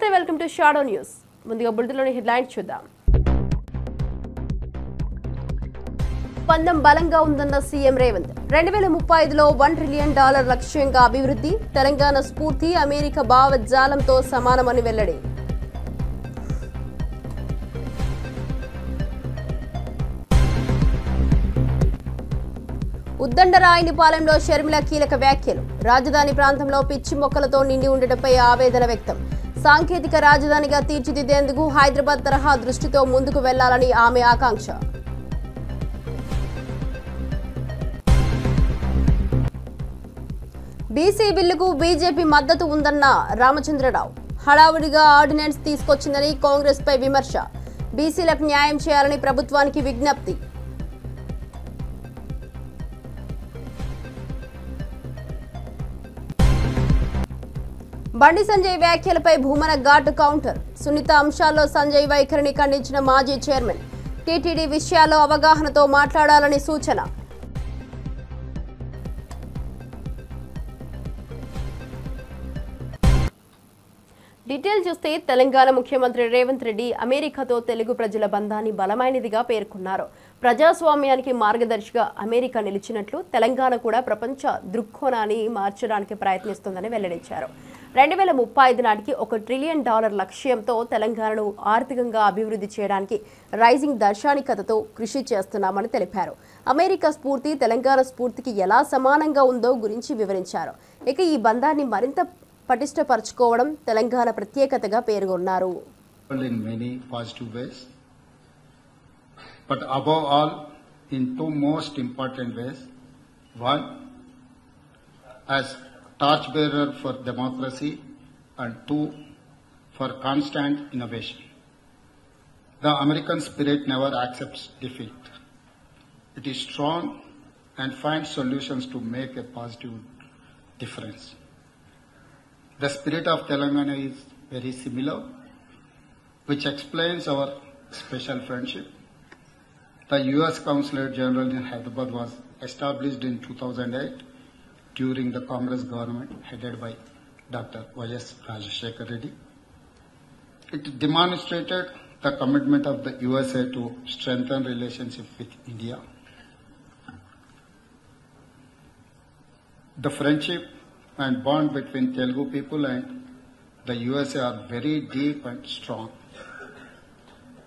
నమస్తే, welcome to shadow news. ముందుగా బులెటిన్లోని headlines చూద్దాం. పందం బలంగా ఉందన్న సీఎం రేవంత్. 2035లో $1 ట్రిలియన్ లక్ష్యంగా అభివృద్ధి. తెలంగాణ స్ఫూర్తి అమెరికా భావజాలంతో సమానమని వెల్లడి. ఉద్దండరాయునిపాలెంలో షర్మిల కీలక వ్యాఖ్యలు. రాజధాని ప్రాంతంలో పిచ్చి మొక్కలతో నిండి ఉండటంపై ఆవేదన వ్యక్తం. సాంకేతిక రాజధానిగా తీర్చిదిద్దేందుకు హైదరాబాద్ తరహా దృష్టితో ముందుకు వెళ్లాలని ఆమె ఆకాంక్ష. బీసీ బిల్లుకు బీజేపీ మద్దతు ఉందన్న రామచంద్రరావు. హడావుడిగా ఆర్డినెన్స్ తీసుకొచ్చిందని కాంగ్రెస్ పై విమర్శ. బీసీలకు న్యాయం చేయాలని ప్రభుత్వానికి విజ్ఞప్తి. బండి సంజయ్ వ్యాఖ్యలపై భూమన ఘాటు కౌంటర్. సున్నిత అంశాల్లో సంజయ్ వైఖరిని ఖండించిన మాజీ చైర్మన్. టీటీడీ విషయాల్లో అవగాహనతో మాట్లాడాలని సూచన. డీటెయిల్ చూస్తే తెలంగాణ ముఖ్యమంత్రి రేవంత్ రెడ్డి అమెరికాతో తెలుగు ప్రజల బంధాన్ని బలమైనదిగా పేర్కొన్నారు. ప్రజాస్వామ్యానికి మార్గదర్శిగా అమెరికా నిలిచినట్లు తెలంగాణ కూడా ప్రపంచ దృక్కోణాన్ని మార్చడానికి ప్రయత్నిస్తుందని వెల్లడించారు. 2035 నాటికి $1 ట్రిలియన్ లక్ష్యంతో తెలంగాణను ఆర్థికంగా అభివృద్ధి చేయడానికి రైజింగ్ దర్శనికతతో కృషి చేస్తున్నామని తెలిపారు. అమెరికా స్ఫూర్తి తెలంగాణ స్ఫూర్తికి ఎలా సమానంగా ఉందో గురించి వివరించారు. ఇక ఈ బంధాన్ని మరింత పటిష్టపరచుకోవడం తెలంగాణ ప్రత్యేకతగా పేర్కొన్నారు. But above all, in two most important ways. One, as torchbearer for democracy, and two, for constant innovation. The American spirit never accepts defeat. It is strong and finds solutions to make a positive difference. The spirit of Telangana is very similar, which explains our special friendship. The U.S. Consulate General in Hyderabad was established in 2008 during the Congress government headed by Dr. Y.S. Rajashekar Reddy. It demonstrated the commitment of the USA to strengthen relationship with India. The friendship and bond between Telugu people and the USA are very deep and strong.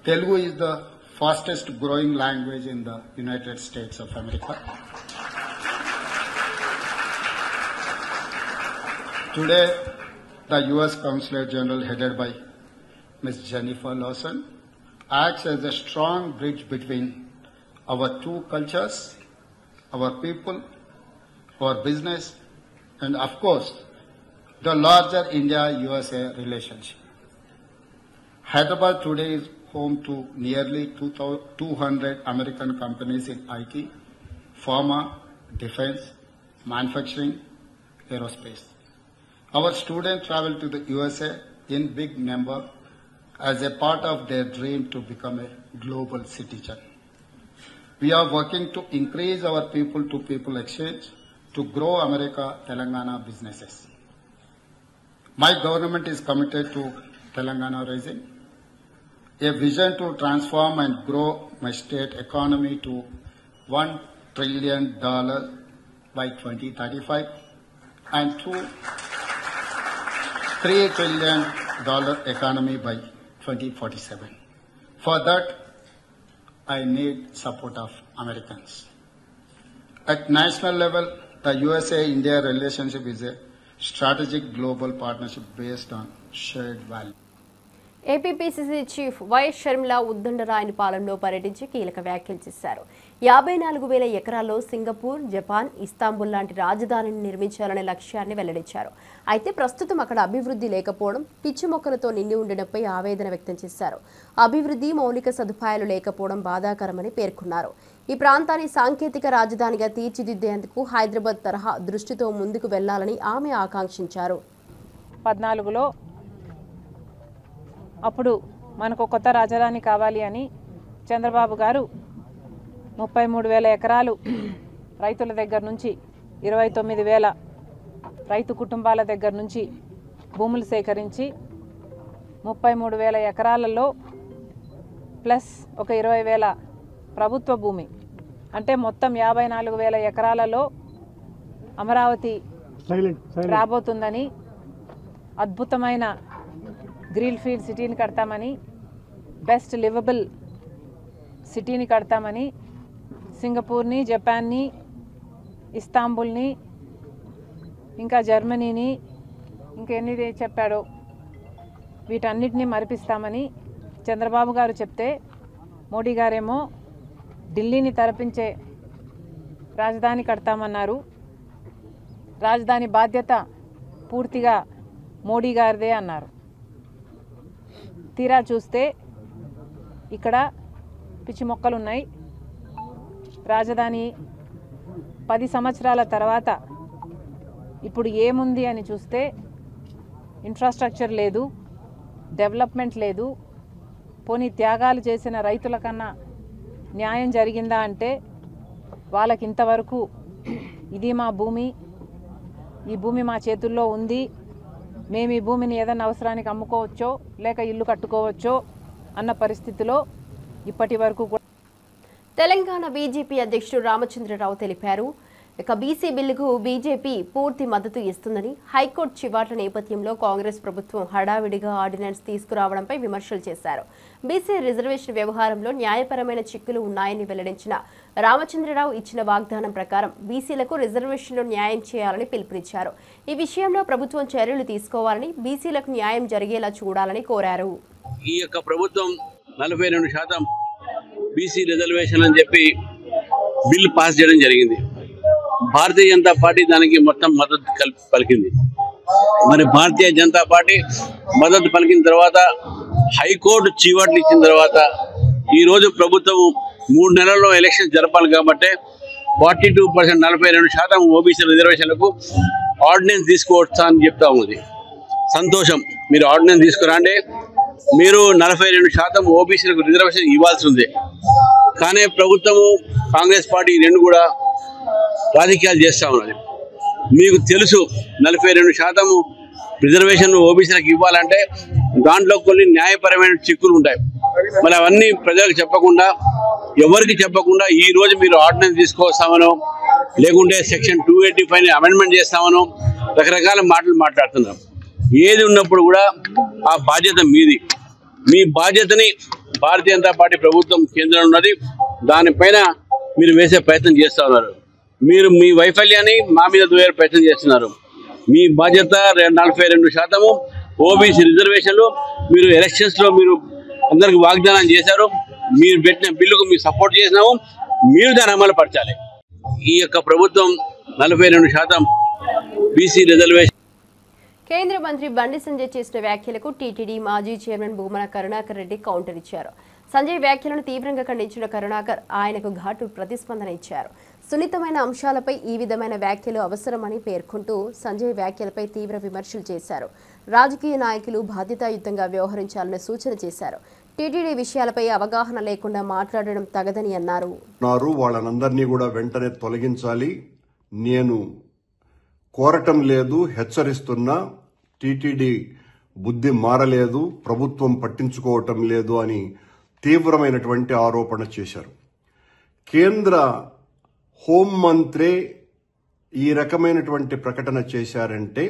Telugu is the fastest growing language in the United States of America. Today, the U.S. Consulate General headed by Ms. Jennifer Lawson acts as a strong bridge between our two cultures, our people, our business, and of course, the larger India-USA relationship. Hyderabad today is home to nearly 200 American companies in IT, pharma, defense, manufacturing, aerospace. Our students travel to the USA in big number as a part of their dream to become a global citizen. We are working to increase our people-to-people exchange to grow America-Telangana businesses. My government is committed to Telangana rising, a vision to transform and grow my state economy to $1 trillion by 2035 and to $3 trillion economy by 2047. For that, I need support of Americans. At national level, the USA-India relationship is a strategic global partnership based on shared values. APPCC chief YS Sharmila ఉద్దండరాయునిపాలెంలో పర్యటించి కీలక వ్యాఖ్యలు చేశారు. 54,000 ఎకరాల్లో Singapore, Japan, Istanbul లాంటి రాజధానిని నిర్మించాలనే లక్ష్యాన్ని వెల్లడించారు. అయితే ప్రస్తుతం అక్కడ అభివృద్ధి లేకపోవడం, పిచ్చి మొక్కలతో నిండి ఉండడంపై ఆవేదన వ్యక్తం చేశారు. అభివృద్ధి, మౌలిక సదుపాయాలు లేకపోవడం బాధాకరమని పేర్కొన్నారు. ఈ ప్రాంతాన్ని సాంకేతిక రాజధానిగా తీర్చిదిద్దేందుకు హైదరాబాద్ తరహా దృష్టితో ముందుకు వెళ్లాలని ఆమె ఆకాంక్షించారు. 14లో అప్పుడు మనకు కొత్త రాజధాని కావాలి అని చంద్రబాబు గారు 33,000 ఎకరాలు రైతుల దగ్గర నుంచి 29,000 రైతు కుటుంబాల దగ్గర నుంచి భూములు సేకరించి 33,000 ఎకరాలలో ప్లస్ ఒక 20,000 ప్రభుత్వ భూమి, అంటే మొత్తం 54,000 ఎకరాలలో అమరావతి రాబోతుందని, అద్భుతమైన గ్రీన్ ఫీల్డ్ సిటీని కడతామని, బెస్ట్ లివబుల్ సిటీని కడతామని, సింగపూర్ని, జపాన్ని, ఇస్తాంబుల్ని, ఇంకా జర్మనీని, ఇంకెన్ని చెప్పాడో వీటన్నిటినీ మరిపిస్తామని చంద్రబాబు గారు చెప్తే, మోడీ గారేమో ఢిల్లీని తరపించే రాజధాని కడతామన్నారు. రాజధాని బాధ్యత పూర్తిగా మోడీ గారిదే అన్నారు. తీరా చూస్తే ఇక్కడ పిచ్చి మొక్కలున్నాయి. రాజధాని 10 సంవత్సరాల తర్వాత ఇప్పుడు ఏముంది అని చూస్తే ఇన్ఫ్రాస్ట్రక్చర్ లేదు, డెవలప్మెంట్ లేదు. పోనీ త్యాగాలు చేసిన రైతుల కన్నా న్యాయం జరిగిందా అంటే వాళ్ళకి ఇంతవరకు ఇది మా భూమి, ఈ భూమి మా చేతుల్లో ఉంది, మేము ఈ భూమిని ఏదైనా అవసరానికి అమ్ముకోవచ్చో లేక ఇల్లు కట్టుకోవచ్చో అన్న పరిస్థితిలో ఇప్పటి వరకు. తెలంగాణ బీజేపీ అధ్యక్షుడు రామచంద్రరావు తెలిపారు, ఇక బీసీ బిల్లుకు బీజేపీ పూర్తి మద్దతు ఇస్తుందని. హైకోర్టు చివాట్ల నేపథ్యంలో కాంగ్రెస్ ప్రభుత్వం హడావిడిగా ఆర్డినెన్స్ తీసుకురావడంపై విమర్శలు చేశారు. బీసీ రిజర్వేషన్ వ్యవహారంలో న్యాయపరమైన చిక్కులు ఉన్నాయని వెల్లడించిన రామచంద్రరావు ఇచ్చిన వాగ్దానం ప్రకారం బీసీలకు రిజర్వేషన్లో న్యాయం చేయాలని పిలుపునిచ్చారు. ఈ విషయంలో ప్రభుత్వం చర్యలు తీసుకోవాలని, బీసీలకు న్యాయం జరిగేలా చూడాలని కోరారు. ఈ యొక్క ప్రభుత్వం 42% బీసీ రిజర్వేషన్ అని చెప్పి బిల్ పాస్ చేయడం జరిగింది. భారతీయ జనతా పార్టీ దానికి మొత్తం మద్దతు పలికింది. మరి భారతీయ జనతా పార్టీ మద్దతు పలికిన తర్వాత హైకోర్టు చీవాట్లు ఇచ్చిన తర్వాత ఈరోజు ప్రభుత్వం 3 నెలల్లో ఎలక్షన్ జరపాలి కాబట్టి 42% 42% ఓబీసీ రిజర్వేషన్లకు ఆర్డినెన్స్ తీసుకోవచ్చా అని చెప్తా ఉంది. సంతోషం, మీరు ఆర్డినెన్స్ తీసుకురండి. మీరు 42% ఓబీసీలకు రిజర్వేషన్ ఇవ్వాల్సి ఉంది. కానీ ప్రభుత్వము కాంగ్రెస్ పార్టీ రెండు కూడా రాజకీయాలు చేస్తూ ఉన్నది. మీకు తెలుసు 42% రిజర్వేషన్ ఓబీసీలకు ఇవ్వాలంటే దాంట్లో కొన్ని న్యాయపరమైన చిక్కులు ఉంటాయి. మరి అవన్నీ ప్రజలకు చెప్పకుండా, ఎవరికి చెప్పకుండా ఈ రోజు మీరు ఆర్డినెన్స్ తీసుకొస్తామనో లేకుంటే సెక్షన్ 285 అమెండ్మెంట్ చేస్తామనో రకరకాల మాటలు మాట్లాడుతున్నారు. ఏది ఉన్నప్పుడు కూడా ఆ బాధ్యత మీది. మీ బాధ్యతని భారతీయ జనతా పార్టీ ప్రభుత్వం కేంద్రంలో ఉన్నది, దానిపైన మీరు వేసే ప్రయత్నం చేస్తూ ఉన్నారు. మీరు మీ వైఫల్యాన్ని మా మీద దూరే ప్రయత్నం చేస్తున్నారు. మీ బాధ్యత 42% ఓబీసీ రిజర్వేషన్లు మీరు ఎలక్షన్స్లో మీరు అందరికి వాగ్దానం చేశారు. మీరు పెట్టిన బిల్లుకు మీరు సపోర్ట్ చేసినాము, మీరు దాన్ని అమలు పరచాలి. ఈ యొక్క ప్రభుత్వం 42% బీసీ రిజర్వేషన్. కేంద్ర మంత్రి బండి సంజయ్ చేసిన వ్యాఖ్యలకు టీటీడీ మాజీ చైర్మన్ భూమన కరుణాకర్ రెడ్డి కౌంటర్ ఇచ్చారు. సంజయ్ వ్యాఖ్యలను తీవ్రంగా ఖండించిన కరుణాకర్ ఆయనకు ఘాటు ప్రతిస్పందన ఇచ్చారు. సున్నితమైన అంశాలపై ఈ విధమైన వ్యాఖ్యలు అవసరమని పేర్కొంటూ సంజయ్ వ్యాఖ్యలపై తీవ్ర విమర్శలు చేశారు. రాజకీయ నాయకులు బాధ్యతాయుతంగా వ్యవహరించాలని సూచన చేశారు. టీటీడీ విషయాలపై అవగాహన లేకుండా మాట్లాడడం తగదని అన్నారు. వాళ్ళనందరినీ కూడా వెంటనే తొలగించాలి. నేను కోరటం లేదు, హెచ్చరిస్తున్నా. టీటీడీ బుద్ధి మారలేదు, ప్రభుత్వం పట్టించుకోవటం లేదు అని తీవ్రమైనటువంటి ఆరోపణ చేశారు. కేంద్ర హోంమంత్రి ఈ రకమైనటువంటి ప్రకటన చేశారంటే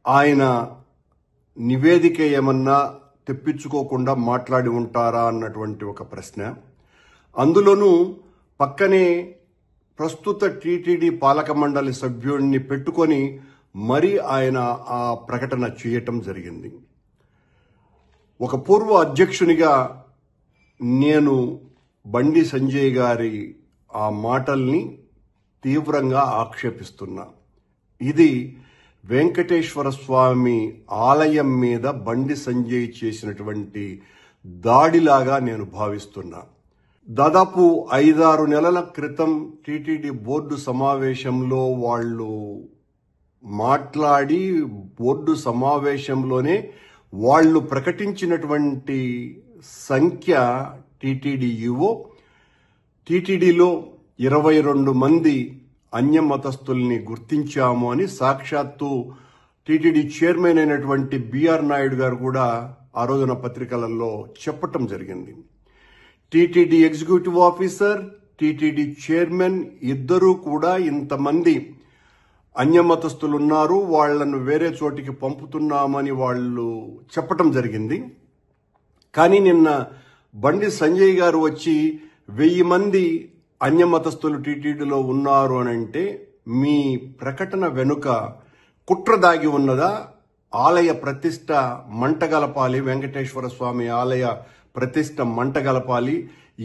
ఆయన నివేదిక ఏమన్నా తెప్పించుకోకుండా మాట్లాడి ఉంటారా అన్నటువంటి ఒక ప్రశ్న. అందులోనూ పక్కనే ప్రస్తుత టీటీడీ పాలక మండలి సభ్యుడిని పెట్టుకొని మరి ఆయన ఆ ప్రకటన చేయటం జరిగింది. ఒక పూర్వ అధ్యక్షునిగా నేను బండి సంజయ్ గారి ఆ మాటల్ని తీవ్రంగా ఆక్షేపిస్తున్నా. ఇది వెంకటేశ్వర స్వామి ఆలయం మీద బండి సంజయ్ చేసినటువంటి దాడిలాగా నేను భావిస్తున్నా. దాదాపు 5-6 నెలల క్రితం టీటీడీ బోర్డు సమావేశంలో వాళ్ళు మాట్లాడి, బోర్డు సమావేశంలోనే వాళ్ళు ప్రకటించినటువంటి సంఖ్య టీటీడీ ఈవో, టీటీడీలో 22 మంది అన్యమతస్థుల్ని గుర్తించాము అని సాక్షాత్తు టీటీడీ చైర్మన్ అయినటువంటి బిఆర్ నాయుడు గారు కూడా ఆ రోజున పత్రికలలో చెప్పటం జరిగింది. TTD executive officer, TTD chairman ఇద్దరూ కూడా ఇంతమంది అన్యమతస్థులున్నారు, వాళ్లను వేరే చోటికి పంపుతున్నామని వాళ్ళు చెప్పటం జరిగింది. కానీ నిన్న బండి సంజయ్ గారు వచ్చి 1000 మంది అన్యమతస్థులు టీటీడీలో ఉన్నారు అని అంటే మీ ప్రకటన వెనుక కుట్ర దాగి ఉన్నదా? ఆలయ ప్రతిష్ట మంటగలపాలి, వెంకటేశ్వర స్వామి ఆలయ ప్రతిష్ట మంటగలపాలి.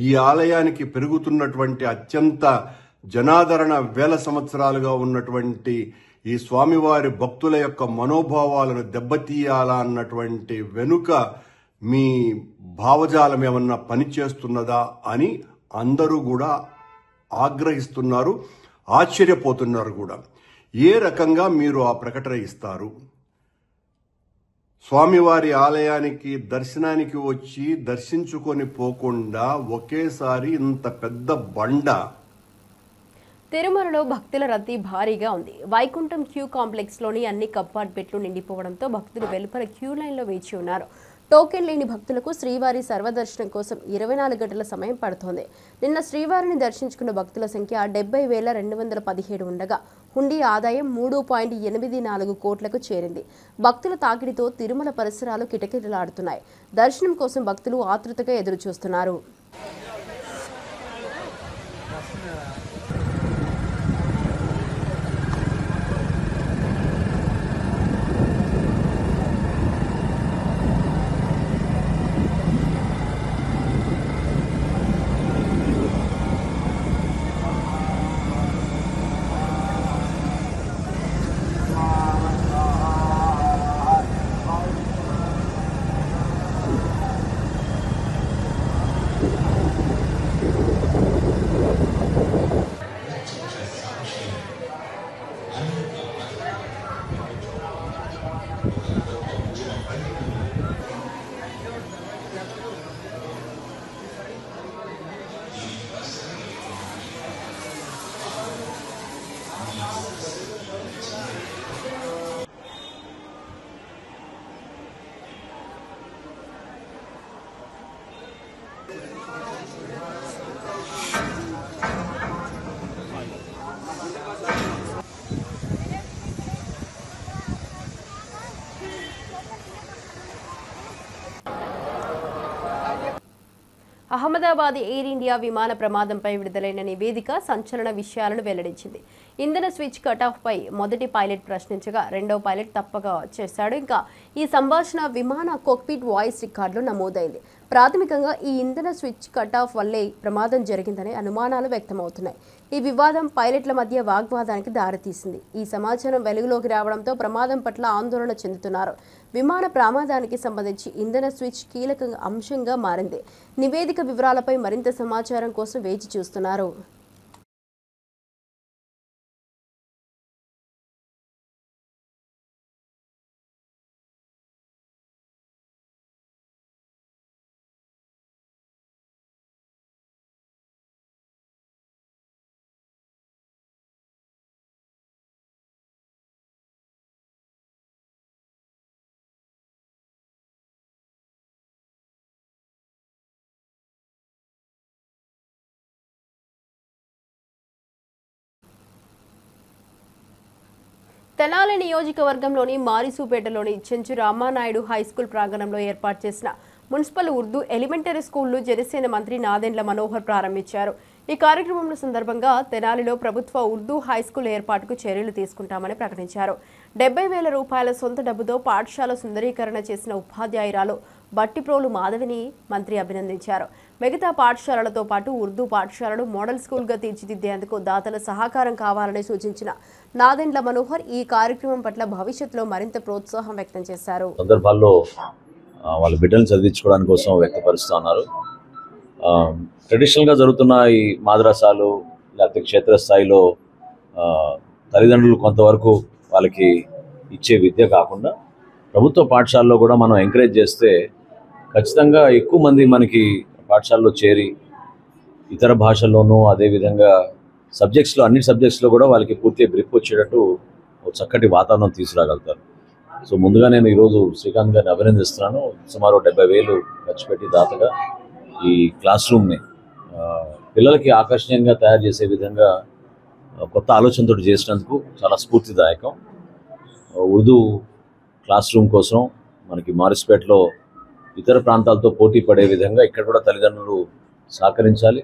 ఈ ఆలయానికి పెరుగుతున్నటువంటి అత్యంత జనాదరణ వేల సంవత్సరాలుగా ఉన్నటువంటి ఈ స్వామివారి భక్తుల యొక్క మనోభావాలను దెబ్బతీయాలా అన్నటువంటి వెనుక మీ భావజాలం ఏమన్నా పనిచేస్తున్నదా అని అందరూ కూడా ఆగ్రహిస్తున్నారు, ఆశ్చర్యపోతున్నారు కూడా. ఏ రకంగా మీరు ఆ ప్రకటన ఇస్తారు? స్వామివారి ఆలయానికి దర్శనానికి వచ్చి దర్శించుకొని పోకుండా ఒకేసారి ఇంత పెద్ద బండ. తిరుమలలో భక్తుల రద్దీ భారీగా ఉంది. వైకుంఠం క్యూ కాంప్లెక్స్లోని అన్ని కంపార్ట్మెంట్లు నిండిపోవడంతో భక్తులు వెలుపల క్యూ లైన్లో వేచి ఉన్నారు. టోకెన్ లేని భక్తులకు శ్రీవారి సర్వదర్శనం కోసం 24 గంటల సమయం పడుతోంది. నిన్న శ్రీవారిని దర్శించుకున్న భక్తుల సంఖ్య 70,217 ఉండగా హుండీ ఆదాయం 3.84 కోట్లకు చేరింది. భక్తుల తాకిడితో తిరుమల పరిసరాలు కిటకిటలాడుతున్నాయి. దర్శనం కోసం భక్తులు ఆతృతగా ఎదురుచూస్తున్నారు. అహ్మదాబాద్ ఎయిర్ ఇండియా విమాన ప్రమాదంపై విడుదలైన నివేదిక సంచలన విషయాలను వెల్లడించింది. ఇంధన స్విచ్ కటాఫ్ పై మొదటి పైలట్ ప్రశ్నించగా రెండో పైలట్ తప్పక చేశాడు. ఇంకా ఈ సంభాషణ విమాన కాక్పిట్ వాయిస్ రికార్డులో నమోదైంది. ప్రాథమికంగా ఈ ఇంధన స్విచ్ కటాఫ్ వల్లే ప్రమాదం జరిగిందనే అనుమానాలు వ్యక్తమవుతున్నాయి. ఈ వివాదం పైలట్ల మధ్య వాగ్వాదానికి దారితీసింది. ఈ సమాచారం వెలుగులోకి రావడంతో ప్రమాదం పట్ల ఆందోళన చెందుతున్నారు. విమాన ప్రమాదానికి సంబంధించి ఇంధన స్విచ్ కీలక అంశంగా మారింది. నివేదిక వివరాలపై మరింత సమాచారం కోసం వేచి చూస్తున్నారు. తెనాలి నియోజకవర్గంలోని మారిసూపేటలోని చెంచు రామానాయుడు హైస్కూల్ ప్రాంగణంలో ఏర్పాటు చేసిన మున్సిపల్ ఉర్దూ ఎలిమెంటరీ స్కూల్ను జనసేన మంత్రి నాదెండ్ల మనోహర్ ప్రారంభించారు. ఈ కార్యక్రమంలో సందర్భంగా తెనాలిలో ప్రభుత్వ ఉర్దూ హైస్కూల్ ఏర్పాటుకు చర్యలు తీసుకుంటామని ప్రకటించారు. 70,000 రూపాయల సొంత డబ్బుతో పాఠశాల సుందరీకరణ చేసిన ఉపాధ్యాయురాలు బట్టిప్రోలు మాధవిని మంత్రి అభినందించారు. మిగతా పాఠశాలలతో పాటు ఉర్దూ పాఠశాలను మోడల్ స్కూల్గా తీర్చిదిద్దేందుకు దాతల సహకారం కావాలని సూచించిన నాదెండ్ల మనోహర్ ఈ కార్యక్రమం పట్ల భవిష్యత్తులో మరింత ప్రోత్సాహం వ్యక్తం చేశారు. సందర్భాల్లో వాళ్ళ బిడ్డలను చదివించుకోవడానికి కోసం వ్యక్తపరుస్తున్నారు. ట్రెడిషనల్గా జరుగుతున్న ఈ మాద్రసాలు లేకపోతే క్షేత్రస్థాయిలో తల్లిదండ్రులు కొంతవరకు వాళ్ళకి ఇచ్చే విద్య కాకుండా ప్రభుత్వ పాఠశాలలో కూడా మనం ఎంకరేజ్ చేస్తే ఖచ్చితంగా ఎక్కువ మంది మనకి పాఠశాలలో చేరి ఇతర భాషల్లోనూ అదేవిధంగా సబ్జెక్ట్స్లో అన్ని సబ్జెక్ట్స్లో కూడా వాళ్ళకి పూర్తిగా గ్రిప్ వచ్చేటట్టు ఒక చక్కటి వాతావరణం తీసుకురాగలుగుతారు. సో ముందుగా నేను ఈరోజు శ్రీకాంత్ గారిని అభినందిస్తున్నాను. సుమారు 70,000 ఖర్చు పెట్టి దాతగా ఈ క్లాస్ రూమ్ని పిల్లలకి ఆకర్షణీయంగా తయారు చేసే విధంగా కొత్త ఆలోచనతో చేసినందుకు చాలా స్ఫూర్తిదాయకం. ఉర్దూ క్లాస్ రూమ్ కోసం మనకి మారిస్పేటలో ఇతర ప్రాంతాలతో పోటీ పడే విధంగా ఇక్కడ కూడా తల్లిదండ్రులు సహకరించాలి,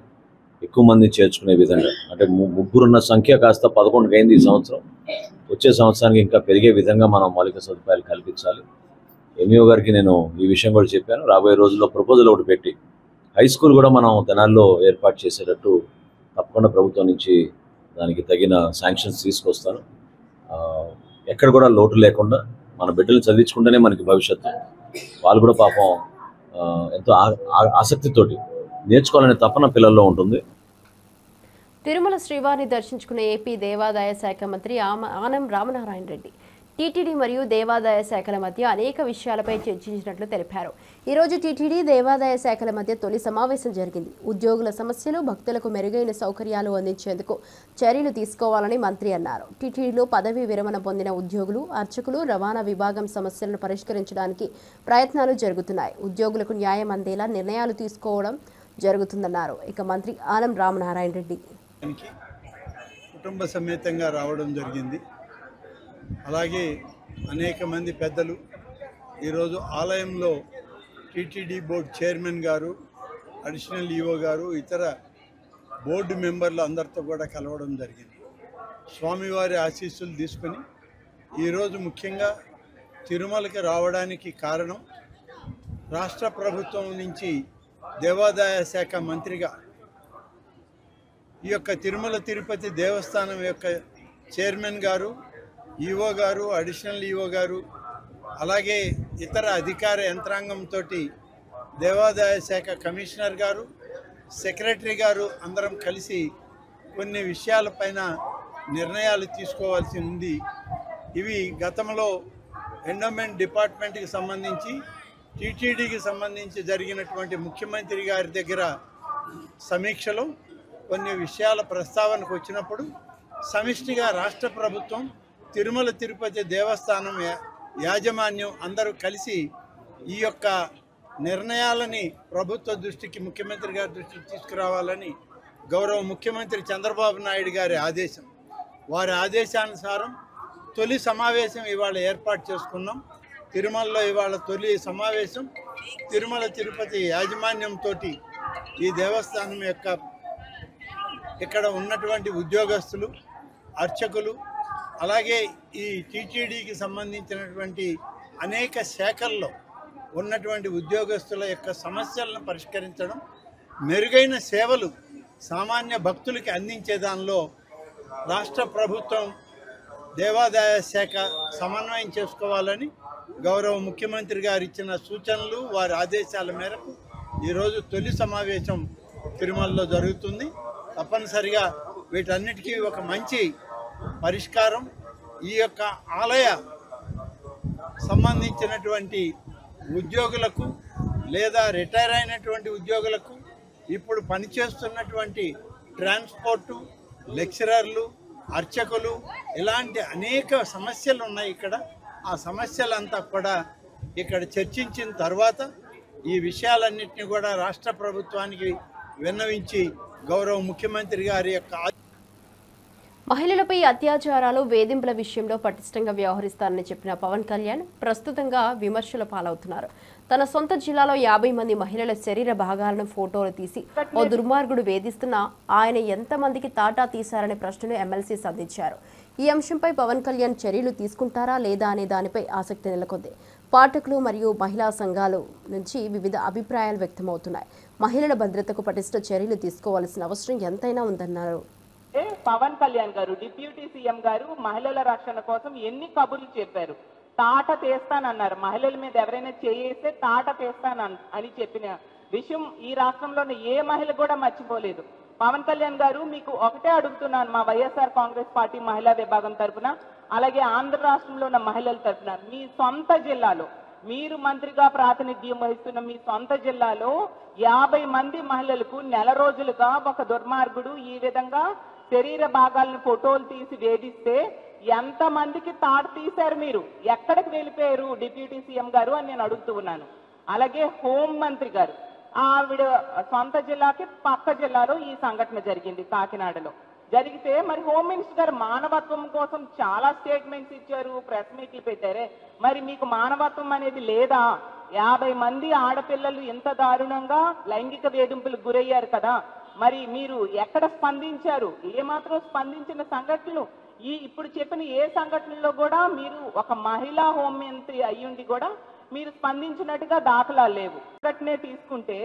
ఎక్కువ మంది చేర్చుకునే విధంగా. అంటే ముగ్గురున్న సంఖ్య కాస్త 11 అయింది ఈ సంవత్సరం. వచ్చే సంవత్సరానికి ఇంకా పెరిగే విధంగా మనం మౌలిక సదుపాయాలు కల్పించాలి. ఎంఈఓ గారికి నేను ఈ విషయం కూడా చెప్పాను. రాబోయే రోజుల్లో ప్రపోజల్ ఒకటి పెట్టి హై స్కూల్ కూడా మనం తెనాల్లో ఏర్పాటు చేసేటట్టు తప్పకుండా ప్రభుత్వం నుంచి దానికి తగిన శాంక్షన్స్ తీసుకొస్తాను. ఎక్కడ కూడా లోటు లేకుండా మన బిడ్డలు చదివించుకుంటేనే మనకి భవిష్యత్తు. వాళ్ళు కూడా పాపం ఎంతో ఆసక్తితోటి నేర్చుకోవాలనే తపన పిల్లల్లో ఉంటుంది. తిరుమల శ్రీవారిని దర్శించుకున్న ఏపీ దేవాదాయ శాఖ మంత్రి ఆనం రామనారాయణ రెడ్డి టీటీడీ మరియు దేవాదాయ శాఖల మధ్య అనేక విషయాలపై చర్చించినట్లు తెలిపారు. ఈరోజు టీటీడీ దేవాదాయ శాఖల మధ్య తొలి సమావేశం జరిగింది. ఉద్యోగుల సమస్యలు, భక్తులకు మెరుగైన సౌకర్యాలు అందించేందుకు చర్యలు తీసుకోవాలని మంత్రి అన్నారు. టీటీడీలో పదవీ విరమణ పొందిన ఉద్యోగులు, అర్చకులు, రవాణా విభాగం సమస్యలను పరిష్కరించడానికి ప్రయత్నాలు జరుగుతున్నాయి. ఉద్యోగులకు న్యాయం అందేలా నిర్ణయాలు తీసుకోవడం జరుగుతుందన్నారు. ఇక మంత్రి ఆనం రామనారాయణ రెడ్డి కుటుంబ సమేతంగా రావడం జరిగింది. అలాగే అనేక మంది పెద్దలు ఈరోజు ఆలయంలో టీటీడీ బోర్డు చైర్మన్ గారు, అడిషనల్ ఈఓ గారు, ఇతర బోర్డు మెంబర్లు అందరితో కూడా కలవడం జరిగింది. స్వామివారి ఆశీస్సులు తీసుకొని ఈరోజు ముఖ్యంగా తిరుమలకి రావడానికి కారణం రాష్ట్ర ప్రభుత్వం నుంచి దేవాదాయ శాఖ మంత్రిగా ఈ యొక్క తిరుమల తిరుపతి దేవస్థానం యొక్క చైర్మన్ గారు, ఈఓ గారు, అడిషనల్ ఈఓ గారు, అలాగే ఇతర అధికార యంత్రాంగంతో దేవాదాయ శాఖ కమిషనర్ గారు, సెక్రటరీ గారు అందరం కలిసి కొన్ని విషయాలపైన నిర్ణయాలు తీసుకోవాల్సి ఉంది. ఇవి గతంలో ఎండోమెంట్ డిపార్ట్మెంట్కి సంబంధించి, టీటీడీకి సంబంధించి జరిగినటువంటి ముఖ్యమంత్రి గారి దగ్గర సమీక్షలో కొన్ని విషయాల ప్రస్తావనకు వచ్చినప్పుడు సమిష్టిగా రాష్ట్ర ప్రభుత్వం, తిరుమల తిరుపతి దేవస్థానం యాజమాన్యం అందరూ కలిసి ఈ యొక్క నిర్ణయాలని ప్రభుత్వ దృష్టికి, ముఖ్యమంత్రి గారి దృష్టికి తీసుకురావాలని గౌరవ ముఖ్యమంత్రి చంద్రబాబు నాయుడు గారి ఆదేశం. వారి ఆదేశానుసారం తొలి సమావేశం ఇవాళ ఏర్పాటు చేసుకున్నాం. తిరుమలలో ఇవాళ తొలి సమావేశం తిరుమల తిరుపతి యాజమాన్యంతో ఈ దేవస్థానం యొక్క ఇక్కడ ఉన్నటువంటి ఉద్యోగస్తులు, అర్చకులు, అలాగే ఈ టీటీడీకి సంబంధించినటువంటి అనేక శాఖల్లో ఉన్నటువంటి ఉద్యోగస్తుల యొక్క సమస్యలను పరిష్కరించడం, మెరుగైన సేవలు సామాన్య భక్తులకి అందించే దానిలో రాష్ట్ర ప్రభుత్వం, దేవాదాయ శాఖ సమన్వయం చేసుకోవాలని గౌరవ ముఖ్యమంత్రి గారు ఇచ్చిన సూచనలు, వారి ఆదేశాల మేరకు ఈరోజు తొలి సమావేశం తిరుమలలో జరుగుతుంది. తప్పనిసరిగా వీటన్నిటికీ ఒక మంచి పరిష్కారం, ఈ యొక్క ఆలయ సంబంధించినటువంటి ఉద్యోగులకు లేదా రిటైర్ అయినటువంటి ఉద్యోగులకు, ఇప్పుడు పనిచేస్తున్నటువంటి ట్రాన్స్పోర్టు, లెక్చరర్లు, అర్చకులు, ఇలాంటి అనేక సమస్యలు ఉన్నాయి ఇక్కడ. ఆ సమస్యలంతా కూడా ఇక్కడ చర్చించిన తర్వాత ఈ విషయాలన్నింటినీ కూడా రాష్ట్ర ప్రభుత్వానికి విన్నవించి గౌరవ ముఖ్యమంత్రి గారి యొక్క మహిళలపై అత్యాచారాలు, వేధింపుల విషయంలో పటిష్టంగా వ్యవహరిస్తారని చెప్పిన పవన్ కళ్యాణ్ ప్రస్తుతంగా విమర్శల పాలవుతున్నారు. తన సొంత జిల్లాలో 50 మంది మహిళల శరీర భాగాలను ఫోటోలు తీసి ఓ దుర్మార్గుడు వేధిస్తున్నా ఆయన ఎంతమందికి తాటా తీశారనే ప్రశ్నను ఎమ్మెల్సీ సంధించారు. ఈ అంశంపై పవన్ కళ్యాణ్ చర్యలు తీసుకుంటారా లేదా అనే దానిపై ఆసక్తి నెలకొంది. పాఠకులు మరియు మహిళా సంఘాల నుంచి వివిధ అభిప్రాయాలు వ్యక్తమవుతున్నాయి. మహిళల భద్రతకు పటిష్ట చర్యలు తీసుకోవాల్సిన అవసరం ఎంతైనా ఉందన్నారు. పవన్ కళ్యాణ్ గారు, డిప్యూటీ సీఎం గారు మహిళల రక్షణ కోసం ఎన్ని కబుర్లు చెప్పారు. తాట తీస్తానన్నారు. మహిళల మీద ఎవరైనా చేస్తే తాట తీస్తానని చెప్పిన విషయం ఈ రాష్ట్రంలోని ఏ మహిళ కూడా మర్చిపోలేదు. పవన్ కళ్యాణ్ గారు, మీకు ఒకటే అడుగుతున్నాను, మా వైఎస్ఆర్ కాంగ్రెస్ పార్టీ మహిళా విభాగం తరఫున, అలాగే ఆంధ్ర రాష్ట్రంలో ఉన్న మహిళల తరఫున, మీ సొంత జిల్లాలో మీరు మంత్రిగా ప్రాతినిధ్యం వహిస్తున్న మీ సొంత జిల్లాలో 50 మంది మహిళలకు నెల రోజులుగా ఒక దుర్మార్గుడు ఈ విధంగా శరీర భాగాలను ఫోటోలు తీసి వేధిస్తే ఎంతమందికి తాట తీశారు మీరు? ఎక్కడికి వెళ్ళిపోయారు డిప్యూటీ సీఎం గారు అని నేను అడుగుతూ ఉన్నాను. అలాగే హోం మంత్రి గారు, ఆవిడ సొంత జిల్లాకి పక్క జిల్లాలో ఈ సంఘటన జరిగింది, కాకినాడలో జరిగితే మరి హోమ్ మినిస్టర్ గారు మానవత్వం కోసం చాలా స్టేట్మెంట్స్ ఇచ్చారు, ప్రెస్ మీట్లు పెట్టారే, మరి మీకు మానవత్వం అనేది లేదా? 50 మంది ఆడపిల్లలు ఎంత దారుణంగా లైంగిక వేధింపులకు గురయ్యారు కదా, మరి మీరు ఎక్కడ స్పందించారు? ఏమాత్రం స్పందించిన సంఘటనలు ఇప్పుడు చెప్పిన ఏ సంఘటనలో కూడా మీరు ఒక మహిళా హోంమంత్రి అయ్యుండి కూడా మీరు స్పందించినట్టుగా దాఖలాలు లేవు. సంఘటనే తీసుకుంటే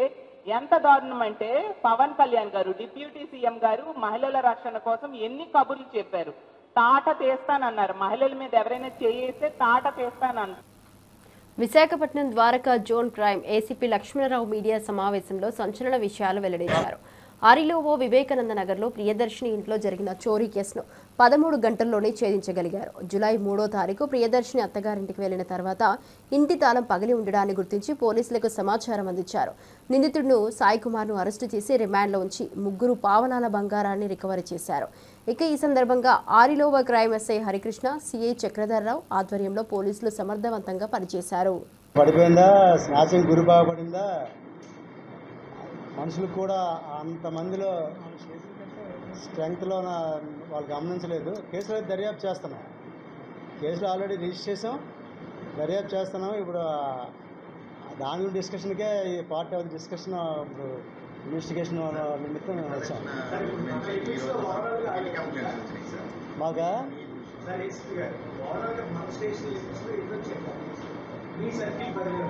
ఎంత దారుణం అంటే, పవన్ కళ్యాణ్ గారు డిప్యూటీ సీఎం గారు మహిళల రక్షణ కోసం ఎన్ని కబుర్లు చెప్పారు. తాట తీస్తానన్నారు, మహిళల మీద ఎవరైనా చేస్తే తాట తీస్తానన్నారు. Visakhapatnam Dwaraka zone crime ACP Lakshmanarao media సమావేశంలో సంచలన విషయాలు వెల్లడించారు. ఆరిలోవో వివేకానంద నగర్లో ప్రియదర్శిని ఇంట్లో జరిగిన చోరీ కేసును 13 గంటల్లోనే ఛేదించగలిగారు. జూలై 3వ తారీఖు ప్రియదర్శిని అత్తగారింటికి వెళ్లిన తర్వాత ఇంటి తాళం పగిలి ఉండడాన్ని గుర్తించి పోలీసులకు సమాచారం అందించారు. నిందితుడిని సాయి కుమార్ను అరెస్టు చేసి రిమాండ్లో ఉంచి 3 పావలాల బంగారాన్ని రికవరీ చేశారు. ఇక ఈ సందర్భంగా Arilova crime SI Harikrishna, CI Chakradhar Rao ఆధ్వర్యంలో పోలీసులు సమర్థవంతంగా పనిచేశారు. పడిపోయిందా, స్నాచింగ్ గురి బాగుపడిందా, మనుషులు కూడా అంతమందిలో స్ట్రెంగ్త్లో వాళ్ళు గమనించలేదు. కేసులో దర్యాప్తు చేస్తున్నాం, కేసులో ఆల్రెడీ రిజిస్టర్ చేసాం, దర్యాప్తు చేస్తున్నాం. ఇప్పుడు దాని డిస్కషన్కే ఈ పార్ట్ ఆఫ్ ది డిస్కషన్ ఇప్పుడు ఇన్వెస్టిగేషన్ నిమిత్తం వచ్చాం. మాకా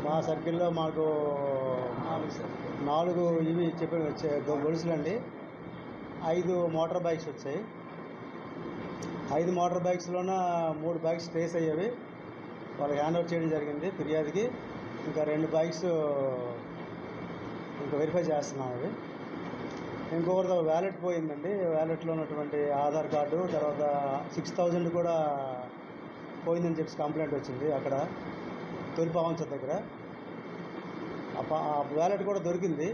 మా సర్కిల్లో మాకు 4 ఇవి గొలుసులు అండి, 5 మోటార్ బైక్స్ వచ్చాయి. 5 మోటార్ బైక్స్లోన 3 బైక్స్ ట్రేస్ అయ్యేవి, వాళ్ళకి హ్యాండ్ ఓవర్ చేయడం జరిగింది ఫిర్యాదుకి. ఇంకా 2 బైక్స్ ఇంకా వెరిఫై చేస్తున్నాం. అవి ఇంకొకరితో వ్యాలెట్ పోయిందండి, వ్యాలెట్లో ఉన్నటువంటి ఆధార్ కార్డు, తర్వాత 6000 కూడా పోయిందని చెప్పి కంప్లైంట్ వచ్చింది అక్కడ తొలిపావంచ దగ్గర. ఆ వ్యాలెట్ కూడా దొరికింది,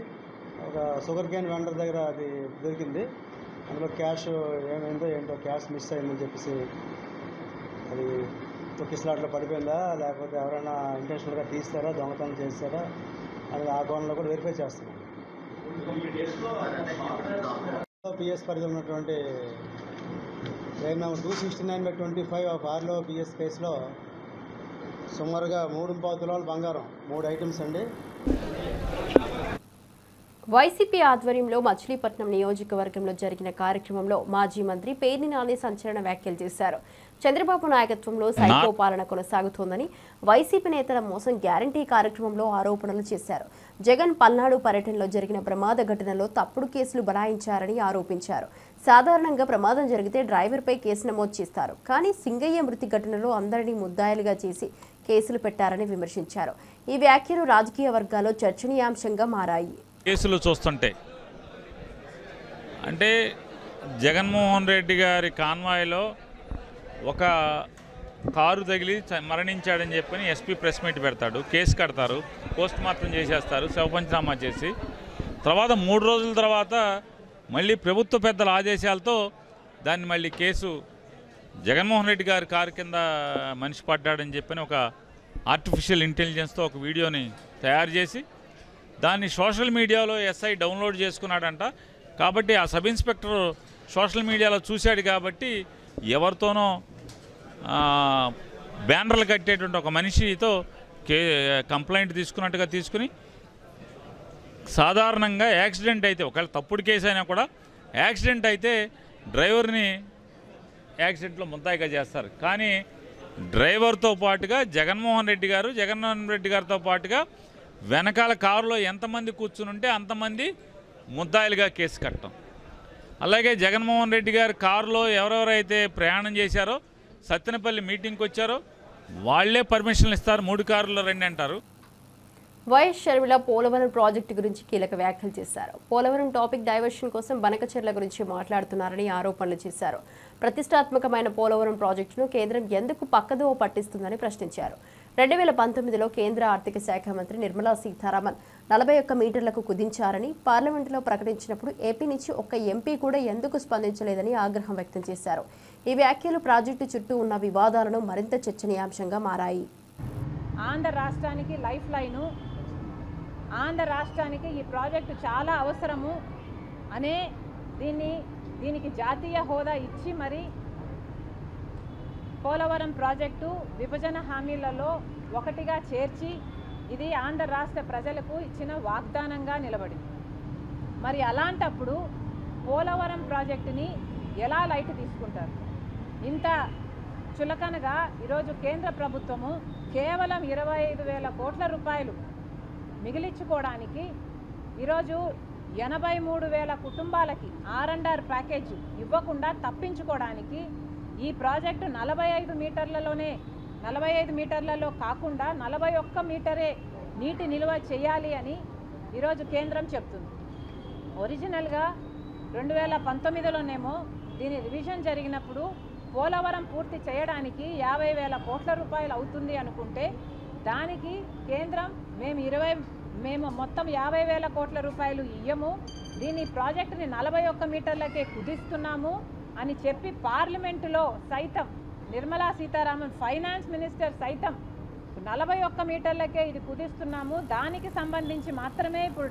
ఒక షుగర్ కేన్ వెండర్ దగ్గర అది దొరికింది. అందులో క్యాష్ ఏమైందో ఏంటో, క్యాష్ మిస్ అయిందని చెప్పేసి అది తొక్కిస్లాట్లో పడిపోయిందా లేకపోతే ఎవరైనా ఇంటెన్షనల్గా తీస్తారా, దొంగతనం చేస్తారా అనేది ఆ కోణంలో కూడా వెరిఫై చేస్తున్నాం. పిఎస్ పరిధిలో ఉన్నటువంటి క్రైమ్ నెంబర్ 269/25 ఆఫ్ ఆర్లో పిఎస్ కేసులో సుమారుగా 3.25 తులాల బంగారం, 3 ఐటమ్స్ అండి. వైసీపీ ఆధ్వర్యంలో మచిలీపట్నం నియోజకవర్గంలో జరిగిన కార్యక్రమంలో మాజీ మంత్రి పేర్ని నాని సంచలన వ్యాఖ్యలు చేశారు. చంద్రబాబు నాయకత్వంలో సైకో పాలన కొనసాగుతోందని, వైసీపీ నేతల మోసం గ్యారంటీ కార్యక్రమంలో ఆరోపణలు చేశారు. జగన్ పల్నాడు పర్యటనలో జరిగిన ప్రమాద ఘటనలో తప్పుడు కేసులు బనాయించారని ఆరోపించారు. సాధారణంగా ప్రమాదం జరిగితే డ్రైవర్పై కేసు నమోదు చేస్తారు, కానీ సింగయ్య మృతి ఘటనలో అందరినీ ముద్దాయిలుగా చేసి కేసులు పెట్టారని విమర్శించారు. ఈ వ్యాఖ్యలు రాజకీయ వర్గాల్లో చర్చనీయాంశంగా మారాయి. కేసులు చూస్తుంటే అంటే జగన్మోహన్ రెడ్డి గారి కాన్వాయ్లో ఒక కారు తగిలి మరణించాడని చెప్పని ఎస్పీ ప్రెస్ మీట్ పెడతాడు, కేసు కడతారు, పోస్ట్ మార్టం చేసేస్తారు, శవపంచనామా చేసి తర్వాత 3 రోజుల తర్వాత మళ్ళీ ప్రభుత్వ పెద్దల ఆదేశాలతో దాన్ని మళ్ళీ కేసు జగన్మోహన్ రెడ్డి గారి కారు కింద మనిషి పడ్డాడని చెప్పని ఒక ఆర్టిఫిషియల్ ఇంటెలిజెన్స్తో ఒక వీడియోని తయారు చేసి దాన్ని సోషల్ మీడియాలో ఎస్ఐ డౌన్లోడ్ చేసుకున్నాడంట. కాబట్టి ఆ సబ్ ఇన్స్పెక్టర్ సోషల్ మీడియాలో చూశాడు కాబట్టి ఎవరితోనో బ్యానర్లు కట్టేటువంటి ఒక మనిషితో కంప్లైంట్ తీసుకున్నట్టుగా తీసుకుని, సాధారణంగా యాక్సిడెంట్ అయితే ఒకవేళ తప్పుడు కేసు అయినా కూడా యాక్సిడెంట్ అయితే డ్రైవర్ని యాక్సిడెంట్లో ముద్దాయిగా చేస్తారు. కానీ డ్రైవర్తో పాటుగా జగన్మోహన్ రెడ్డి గారితో పాటుగా వెనకాల కారులో ఎంతమంది కూర్చుని ఉంటే అంతమంది ముద్దాయిలుగా కేసు కట్టడం. అలాగే జగన్మోహన్ రెడ్డి గారు కారులో ఎవరెవరైతే ప్రయాణం చేశారో, సత్తెనపల్లి మీటింగ్కి వచ్చారో వాళ్లే పర్మిషన్లు ఇస్తారు, 3 కార్లలో రండి అంటారు. వైఎస్ షర్మిల పోలవరం ప్రాజెక్టు గురించి కీలక వ్యాఖ్యలు చేశారు. పోలవరం టాపిక్ డైవర్షన్ కోసం బనకచెర్ల గురించి మాట్లాడుతున్నారని ఆరోపణలు చేశారు. ప్రతిష్టాత్మకమైన పోలవరం ప్రాజెక్టును కేంద్రం ఎందుకు పక్కదోవ పట్టిస్తుందని ప్రశ్నించారు. 2019లో కేంద్ర ఆర్థిక శాఖ మంత్రి నిర్మలా సీతారామన్ 41 మీటర్లకు కుదించారని పార్లమెంటులో ప్రకటించినప్పుడు ఏపీ నుంచి ఒక్క ఎంపీ కూడా ఎందుకు స్పందించలేదని ఆగ్రహం వ్యక్తం చేశారు. ఈ వ్యాఖ్యలు ప్రాజెక్టు చుట్టూ ఉన్న వివాదాలను మరింత చర్చనీయాంశంగా మారాయి. ఆంధ్ర రాష్ట్రానికి లైఫ్ లైను, ఆంధ్ర రాష్ట్రానికి ఈ ప్రాజెక్టు చాలా అవసరము అనే దీనికి జాతీయ హోదా ఇచ్చి మరి పోలవరం ప్రాజెక్టు విభజన హామీలలో ఒకటిగా చేర్చి ఇది ఆంధ్ర రాష్ట్ర ప్రజలకు ఇచ్చిన వాగ్దానంగా నిలబడింది. మరి అలాంటప్పుడు పోలవరం ప్రాజెక్టుని ఎలా లైట్ తీసుకుంటారు? ఇంత చులకనగా ఈరోజు కేంద్ర ప్రభుత్వము కేవలం 25,000 కోట్ల రూపాయలు మిగిలించుకోవడానికి ఈరోజు 83,000 కుటుంబాలకి R&R ప్యాకేజ్ ఇవ్వకుండా తప్పించుకోవడానికి ఈ ప్రాజెక్టు 45 మీటర్లలో కాకుండా 41 మీటరే నీటి నిల్వ చేయాలి అని ఈరోజు కేంద్రం చెప్తుంది. ఒరిజినల్గా 2019లోనేమో దీని రివిజన్ జరిగినప్పుడు పోలవరం పూర్తి చేయడానికి 50,000 కోట్ల రూపాయలు అవుతుంది అనుకుంటే దానికి కేంద్రం మేము మొత్తం 50,000 కోట్ల రూపాయలు ఇయ్యము, దీని ప్రాజెక్టుని 41 మీటర్లకే కుదిస్తున్నాము అని చెప్పి పార్లమెంటులో సైతం నిర్మలా సీతారామన్ ఫైనాన్స్ మినిస్టర్ సైతం 41 మీటర్లకే ఇది కుదిస్తున్నాము, దానికి సంబంధించి మాత్రమే ఇప్పుడు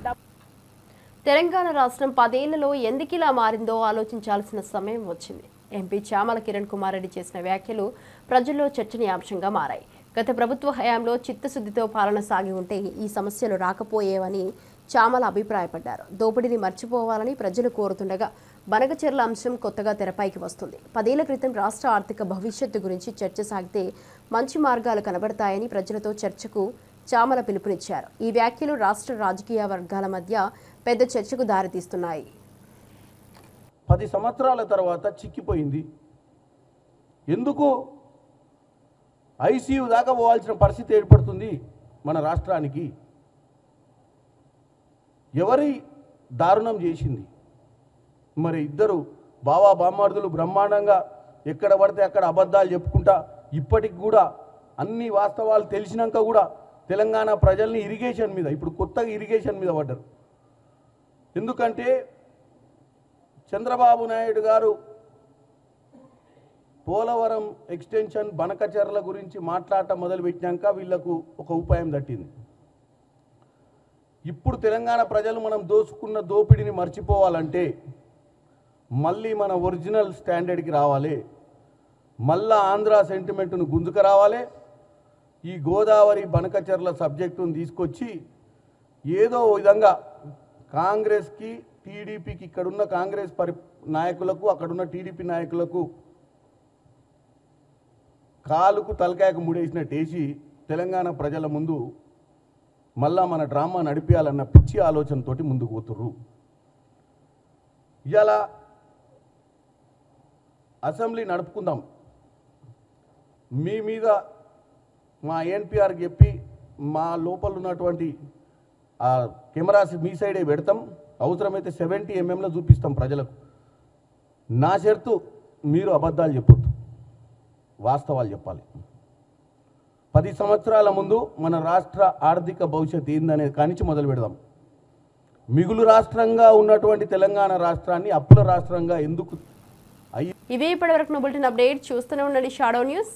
తెలంగాణ రాష్ట్రం 10 ఏళ్లలో ఎందుకిలా మారిందో ఆలోచించాల్సిన సమయం వచ్చింది. ఎంపీ చామల కిరణ్ కుమార్ రెడ్డి చేసిన వ్యాఖ్యలు ప్రజల్లో చర్చనీయాంశంగా మారాయి. గత ప్రభుత్వ హయాంలో చిత్తశుద్ధితో పాలన సాగి ఉంటే ఈ సమస్యలు రాకపోయేవని చామల అభిప్రాయపడ్డారు. దోపిడీని మర్చిపోవాలని ప్రజలు కోరుతుండగా బనకచెర్ల అంశం కొత్తగా తెరపైకి వస్తుంది. 10 ఏళ్ల క్రితం రాష్ట్ర ఆర్థిక భవిష్యత్తు గురించి చర్చ సాగితే మంచి మార్గాలు కనబడతాయని ప్రజలతో చర్చకు చామల పిలుపునిచ్చారు. ఈ వ్యాఖ్యలు రాష్ట్ర రాజకీయ వర్గాల మధ్య పెద్ద చర్చకు దారితీస్తున్నాయి. 10 సంవత్సరాల తర్వాత చిక్కిపోయింది. ఎందుకు ఐసీయూ దాకా పోవాల్సిన పరిస్థితి ఏర్పడుతుంది మన రాష్ట్రానికి? ఎవరి దారుణం చేసింది? మరి ఇద్దరు బావా బామ్మార్దులు బ్రహ్మాండంగా ఎక్కడ పడితే అక్కడ అబద్ధాలు చెప్పుకుంటా ఇప్పటికి కూడా అన్ని వాస్తవాలు తెలిసినాక కూడా తెలంగాణ ప్రజల్ని ఇరిగేషన్ మీద ఇప్పుడు కొత్తగా ఇరిగేషన్ మీద పడ్డారు. ఎందుకంటే చంద్రబాబు నాయుడు గారు పోలవరం ఎక్స్టెన్షన్ బనకచెర్ల గురించి మాట్లాడటం మొదలుపెట్టినాక వీళ్లకు ఒక ఉపాయం తట్టింది. ఇప్పుడు తెలంగాణ ప్రజలు మనం దోసుకున్న దోపిడిని మర్చిపోవాలంటే మళ్ళీ మన ఒరిజినల్ స్టాండర్డ్కి రావాలి, మళ్ళా ఆంధ్ర సెంటిమెంట్ను గుంజుకు రావాలి. ఈ గోదావరి బనకచెర్ల సబ్జెక్టును తీసుకొచ్చి ఏదో విధంగా కాంగ్రెస్కి టీడీపీకి ఇక్కడున్న కాంగ్రెస్ నాయకులకు అక్కడున్న టీడీపీ నాయకులకు కాలుకు తలకాయకు ముడేసినట్టేసి తెలంగాణ ప్రజల ముందు మళ్ళా మన డ్రామా నడిపించాలన్న పిచ్చి ఆలోచనతోటి ముందుకు పోతుర్రు. ఇలా అసెంబ్లీ నడుపుకుందాం, మీ మీద మా ఎన్పిఆర్కి చెప్పి మా లోపల ఉన్నటువంటి ఆ కెమెరాస్ మీ సైడే పెడతాం, అవసరమైతే 70 mm చూపిస్తాం ప్రజలకు. నా షరతు మీరు అబద్ధాలు చెప్పొద్దు, వాస్తవాలు చెప్పాలి. 10 సంవత్సరాల ముందు మన రాష్ట్ర ఆర్థిక భవిష్యత్తు ఏందనేది కానించి మొదలు పెడదాం. మిగులు రాష్ట్రంగా ఉన్నటువంటి తెలంగాణ రాష్ట్రాన్ని అప్పుల రాష్ట్రంగా ఎందుకు ఇవే ఇప్పటివరకు బులెటిన్ అప్డేట్ చూస్తూనే ఉండండి షాడో న్యూస్.